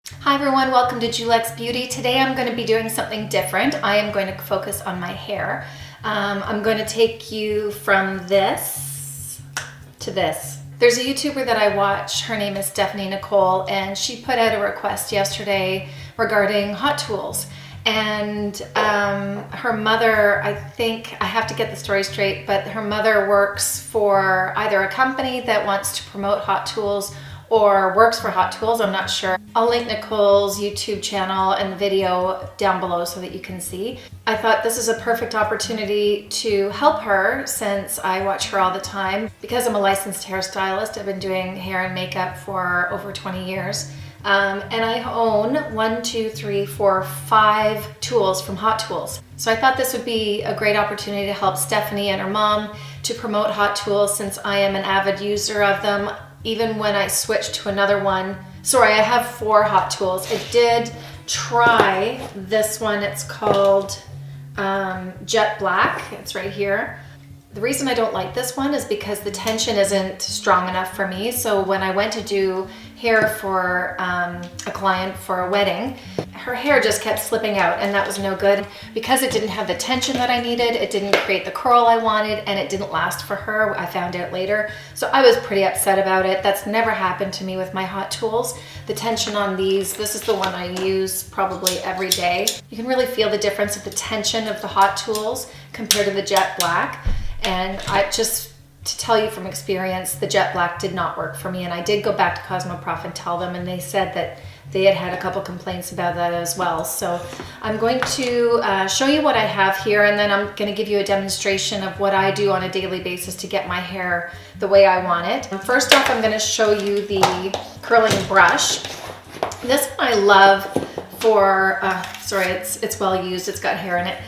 Hi everyone, welcome to Julex Beauty. Today I'm going to be doing something different. I am going to focus on my hair. I'm going to take you from this to this. There's a YouTuber that I watch, her name is Nicole, and she put out a request yesterday regarding hot tools. And her mother, I think, I have to get the story straight, but her mother works for either a company that wants to promote hot tools or works for Hot Tools, I'm not sure. I'll link Nicole's YouTube channel and the video down below so that you can see. I thought this is a perfect opportunity to help her since I watch her all the time. Because I'm a licensed hairstylist, I've been doing hair and makeup for over 20 years. And I own 5 tools from Hot Tools. So I thought this would be a great opportunity to help Stephanie and her mom to promote Hot Tools since I am an avid user of them. Even when I switched to another one, sorry, I have 4 Hot Tools. I did try this one. It's called Jet Black. It's right here. The reason I don't like this one is because the tension isn't strong enough for me. So when I went to do hair for a client for a wedding, her hair just kept slipping out and that was no good. Because it didn't have the tension that I needed, it didn't create the curl I wanted, and it didn't last for her, I found out later. So I was pretty upset about it. That's never happened to me with my Hot Tools. The tension on these, this is the one I use probably every day. You can really feel the difference of the tension of the Hot Tools compared to the Jet Black. And to tell you from experience, the Jet Black did not work for me, and I did go back to Cosmoprof and tell them, and they said that they had a couple complaints about that as well. So I'm going to show you what I have here, and then I'm going to give you a demonstration of what I do on a daily basis to get my hair the way I want it. First off, I'm going to show you the curling brush. This one I love for, sorry, it's well used, it's got hair in it.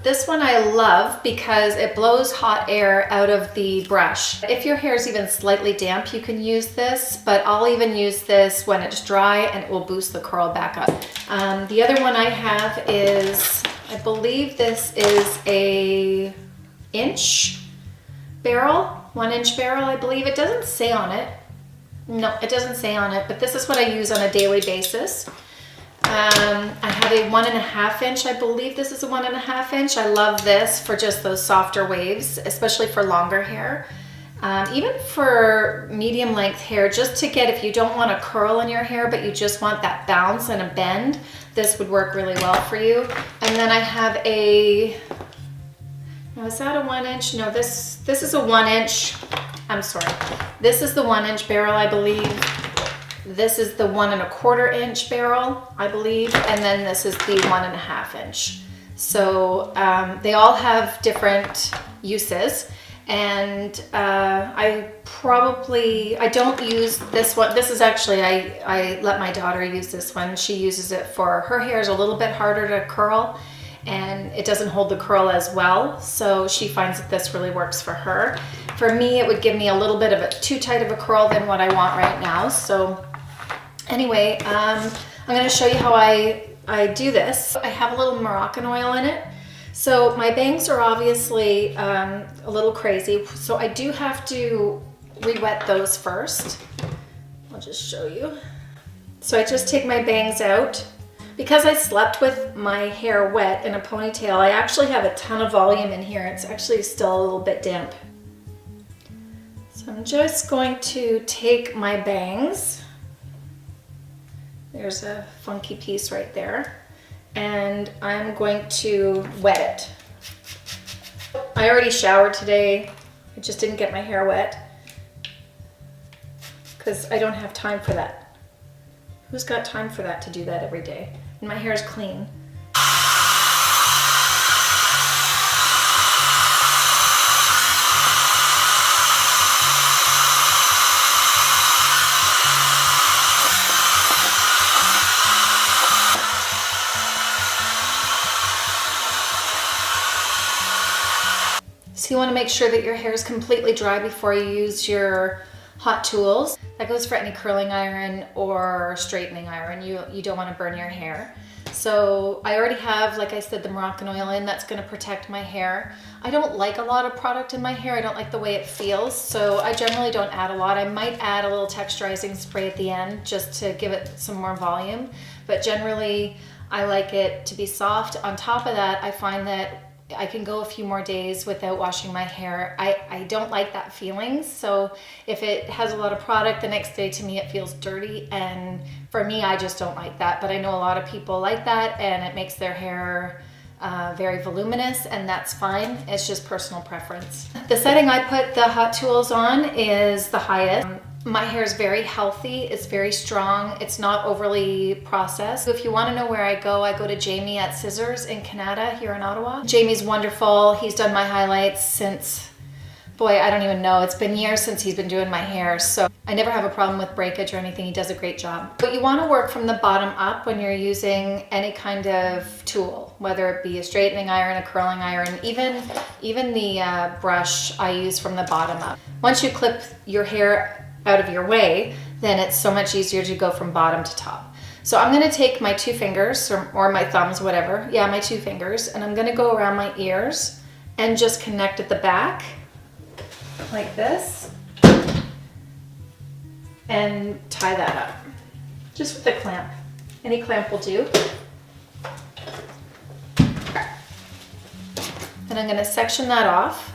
This one I love because it blows hot air out of the brush. If your hair is even slightly damp, you can use this, but I'll even use this when it's dry and it will boost the curl back up. The other one I have is, I believe this is a 1-inch barrel, 1-inch barrel, I believe. It doesn't say on it. No, it doesn't say on it, but this is what I use on a daily basis. I have a 1.5-inch, I believe this is a 1.5-inch. I love this for just those softer waves, especially for longer hair. Even for medium length hair, just to get, if you don't want a curl in your hair, but you just want that bounce and a bend, this would work really well for you. And then I have a, now is that a 1-inch? No, this is a 1-inch, I'm sorry. This is the 1-inch barrel, I believe. This is the 1.25-inch barrel, I believe, and then this is the 1.5-inch. So they all have different uses, and I don't use this one. This is actually, I let my daughter use this one. She uses it for, her hair is a little bit harder to curl, and it doesn't hold the curl as well, so she finds that this really works for her. For me, it would give me a little bit of a too tight of a curl than what I want right now. So anyway, I'm going to show you how I do this. I have a little Morocan oil in it. So my bangs are obviously a little crazy, so I do have to re-wet those first. I'll just show you. So I just take my bangs out. Because I slept with my hair wet in a ponytail, I actually have a ton of volume in here. It's actually still a little bit damp. So I'm just going to take my bangs. There's a funky piece right there. And I'm going to wet it. I already showered today. I just didn't get my hair wet because I don't have time for that. Who's got time for that, to do that every day? And my hair is clean. So you want to make sure that your hair is completely dry before you use your hot tools. That goes for any curling iron or straightening iron. You don't want to burn your hair. So I already have, like I said, the Morocan Oil in. That's going to protect my hair. I don't like a lot of product in my hair. I don't like the way it feels, so I generally don't add a lot. I might add a little texturizing spray at the end just to give it some more volume, but generally I like it to be soft. On top of that, I find that I can go a few more days without washing my hair. I don't like that feeling, so if it has a lot of product, the next day to me it feels dirty, and for me I just don't like that. But I know a lot of people like that, and it makes their hair very voluminous, and that's fine. It's just personal preference. The setting I put the hot tools on is the highest. My hair is very healthy, it's very strong, it's not overly processed. So if you want to know where I go to Jamie at Scissors in Canada here in Ottawa. Jamie's wonderful. He's done my highlights since, boy, I don't even know. It's been years since he's been doing my hair, so I never have a problem with breakage or anything. He does a great job. But you want to work from the bottom up when you're using any kind of tool, whether it be a straightening iron, a curling iron, even the brush I use from the bottom up. Once you clip your hair out of your way, then it's so much easier to go from bottom to top. So I'm going to take my two fingers or my thumbs, whatever. Yeah, my two fingers, and I'm going to go around my ears and just connect at the back like this and tie that up just with a clamp. Any clamp will do. And I'm going to section that off.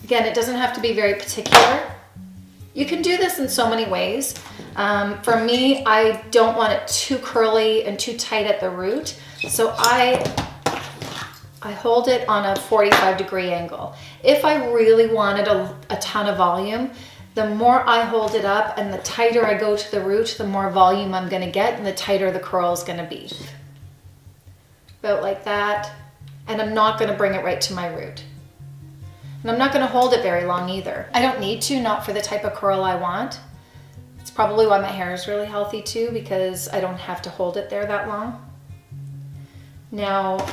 Again, it doesn't have to be very particular. You can do this in so many ways. For me, I don't want it too curly and too tight at the root, so I hold it on a 45-degree angle. If I really wanted a ton of volume, the more I hold it up and the tighter I go to the root, the more volume I'm going to get and the tighter the curl is going to be. About like that. And I'm not going to bring it right to my root. And I'm not going to hold it very long either. I don't need to, not for the type of curl I want. It's probably why my hair is really healthy too, because I don't have to hold it there that long. Now,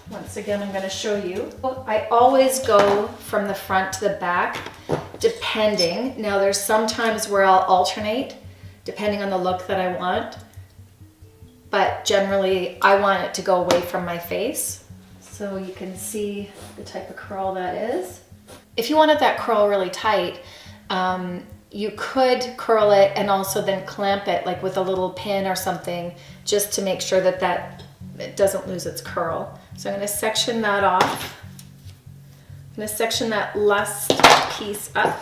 once again, I'm going to show you. I always go from the front to the back, depending. Now, there's some times where I'll alternate, depending on the look that I want. But generally, I want it to go away from my face. So you can see the type of curl that is. If you wanted that curl really tight, you could curl it and also then clamp it like with a little pin or something, just to make sure that it doesn't lose its curl. So I'm going to section that off. I'm going to section that last piece up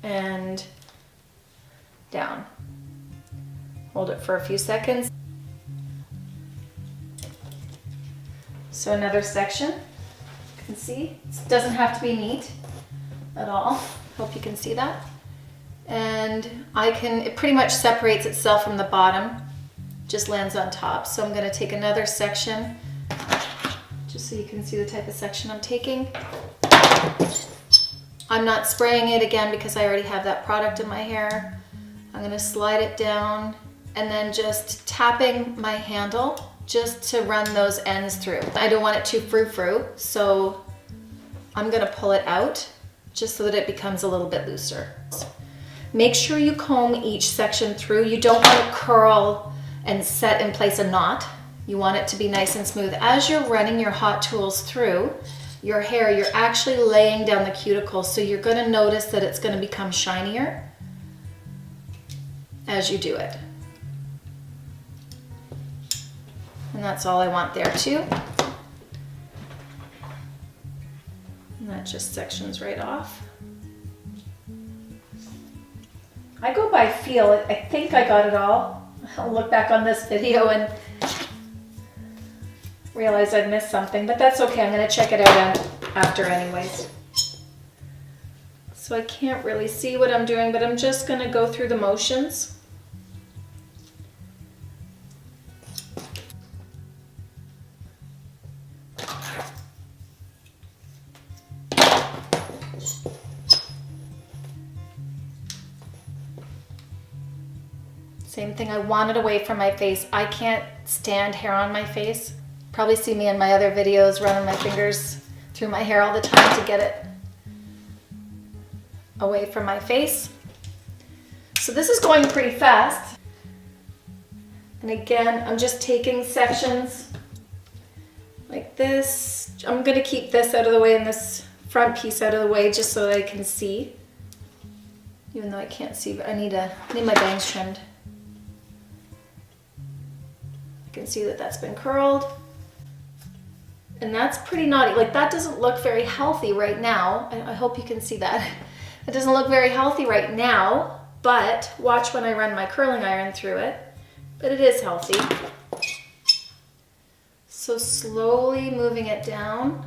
and down. Hold it for a few seconds. So another section, you can see, it doesn't have to be neat at all. Hope you can see that. And it pretty much separates itself from the bottom, just lands on top. So I'm going to take another section, just so you can see the type of section I'm taking. I'm not spraying it again because I already have that product in my hair. I'm going to slide it down and then just tapping my handle just to run those ends through. I don't want it too frou-frou, so I'm gonna pull it out just so that it becomes a little bit looser. Make sure you comb each section through. You don't want to curl and set in place a knot. You want it to be nice and smooth. As you're running your hot tools through your hair, you're actually laying down the cuticle, so you're gonna notice that it's gonna become shinier as you do it. And that's all I want there too. And that just sections right off. I go by feel. I think I got it all. I'll look back on this video and realize I've missed something, but that's okay. I'm going to check it out after anyways. So I can't really see what I'm doing, but I'm just going to go through the motions. Same thing, I want it away from my face. I can't stand hair on my face. Probably see me in my other videos running my fingers through my hair all the time to get it away from my face. So this is going pretty fast. And again, I'm just taking sections like this. I'm gonna keep this out of the way and this front piece out of the way just so that I can see. Even though I can't see, but I need my bangs trimmed. I can see that that's been curled. And that's pretty naughty. Like, that doesn't look very healthy right now. I hope you can see that. It doesn't look very healthy right now, but watch when I run my curling iron through it. But it is healthy. So slowly moving it down.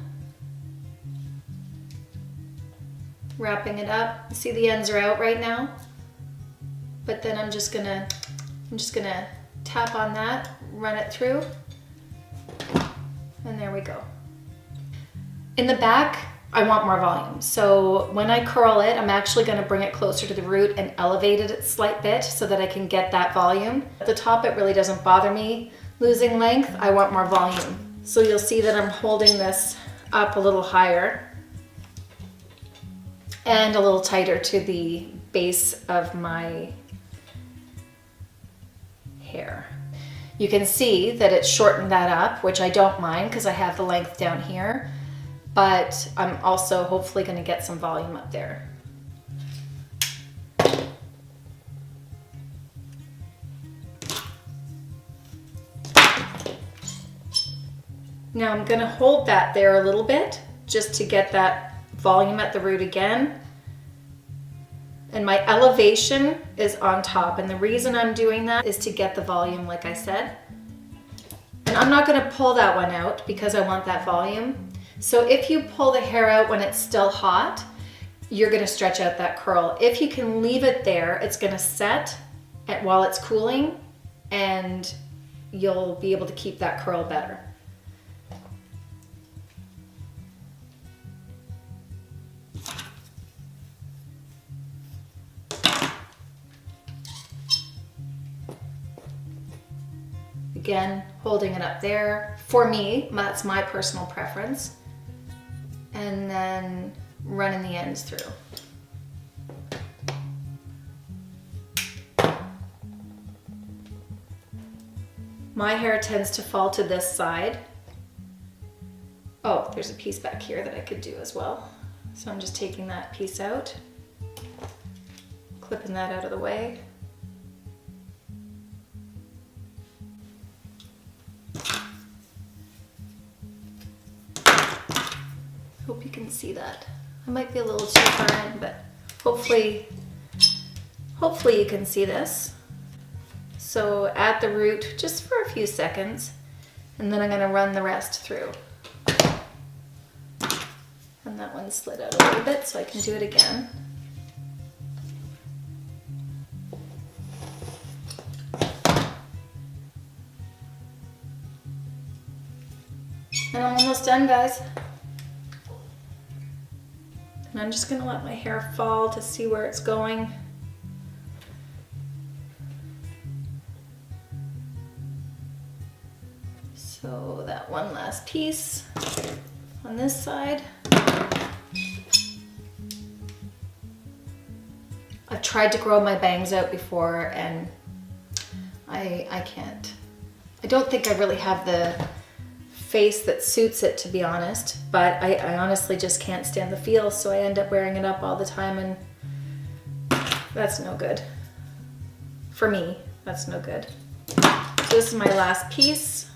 Wrapping it up. See, the ends are out right now. But then I'm just gonna tap on that, run it through. And there we go. In the back, I want more volume. So when I curl it, I'm actually gonna bring it closer to the root and elevate it a slight bit so that I can get that volume. At the top, it really doesn't bother me losing length. I want more volume. So you'll see that I'm holding this up a little higher and a little tighter to the base of my hair. You can see that it's shortened that up, which I don't mind because I have the length down here, but I'm also hopefully going to get some volume up there. Now I'm going to hold that there a little bit just to get that volume at the root again. And my elevation is on top, and the reason I'm doing that is to get the volume, like I said. And I'm not gonna pull that one out because I want that volume. So if you pull the hair out when it's still hot, you're gonna stretch out that curl. If you can leave it there, it's gonna set while it's cooling, and you'll be able to keep that curl better. Again, holding it up there. For me, that's my personal preference. And then running the ends through. My hair tends to fall to this side. Oh, there's a piece back here that I could do as well. So I'm just taking that piece out, clipping that out of the way. Hope you can see that. I might be a little too far in, but hopefully you can see this. So at the root, just for a few seconds, and then I'm gonna run the rest through. And that one slid out a little bit, so I can do it again. And I'm almost done, guys. And I'm just gonna let my hair fall to see where it's going. So that one last piece on this side. I've tried to grow my bangs out before, and I can't. I don't think I really have the face that suits it, to be honest, but I honestly just can't stand the feel, so I end up wearing it up all the time, and that's no good. For me, that's no good. So this is my last piece.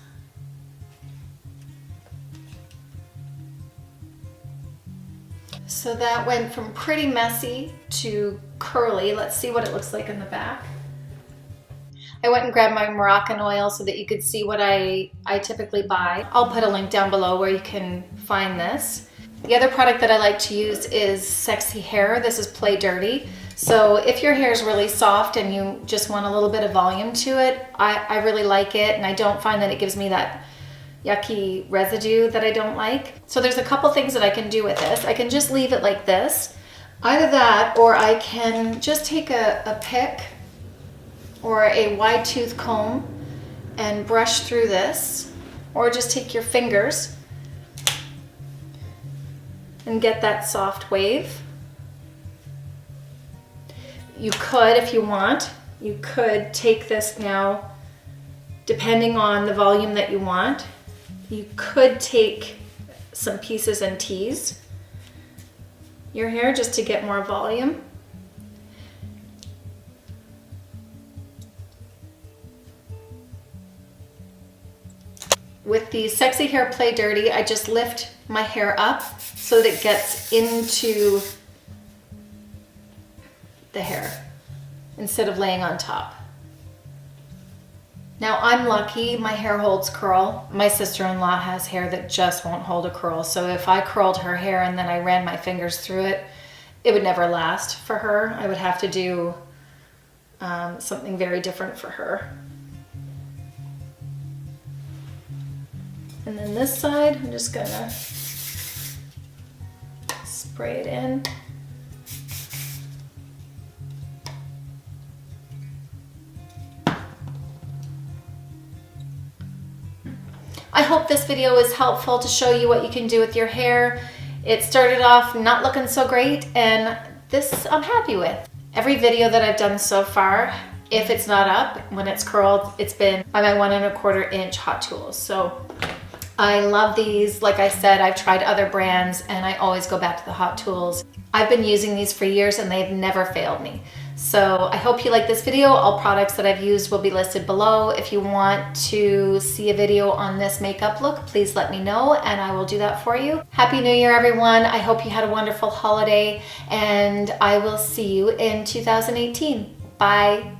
So that went from pretty messy to curly. Let's see what it looks like in the back. I went and grabbed my Morocan Oil so that you could see what I typically buy. I'll put a link down below where you can find this. The other product that I like to use is Sexy Hair. This is Play Dirty. So if your hair is really soft and you just want a little bit of volume to it, I really like it, and I don't find that it gives me that yucky residue that I don't like. So there's a couple things that I can do with this. I can just leave it like this. Either that, or I can just take a pick or a wide tooth comb and brush through this, or just take your fingers and get that soft wave. You could, if you want, you could take this now, depending on the volume that you want, you could take some pieces and tease your hair just to get more volume. With the Sexy Hair Play Dirty, I just lift my hair up so that it gets into the hair instead of laying on top. Now I'm lucky, my hair holds curl. My sister-in-law has hair that just won't hold a curl. So if I curled her hair and then I ran my fingers through it, it would never last for her. I would have to do something very different for her. And then this side, I'm just gonna spray it in. I hope this video is helpful to show you what you can do with your hair. It started off not looking so great, and this I'm happy with. Every video that I've done so far, if it's not up, when it's curled, it's been by my 1 1/4 inch Hot Tools. So I love these. Like I said, I've tried other brands and I always go back to the Hot Tools. I've been using these for years and they've never failed me. So I hope you like this video. All products that I've used will be listed below. If you want to see a video on this makeup look, please let me know and I will do that for you. Happy New Year, everyone. I hope you had a wonderful holiday and I will see you in 2018. Bye.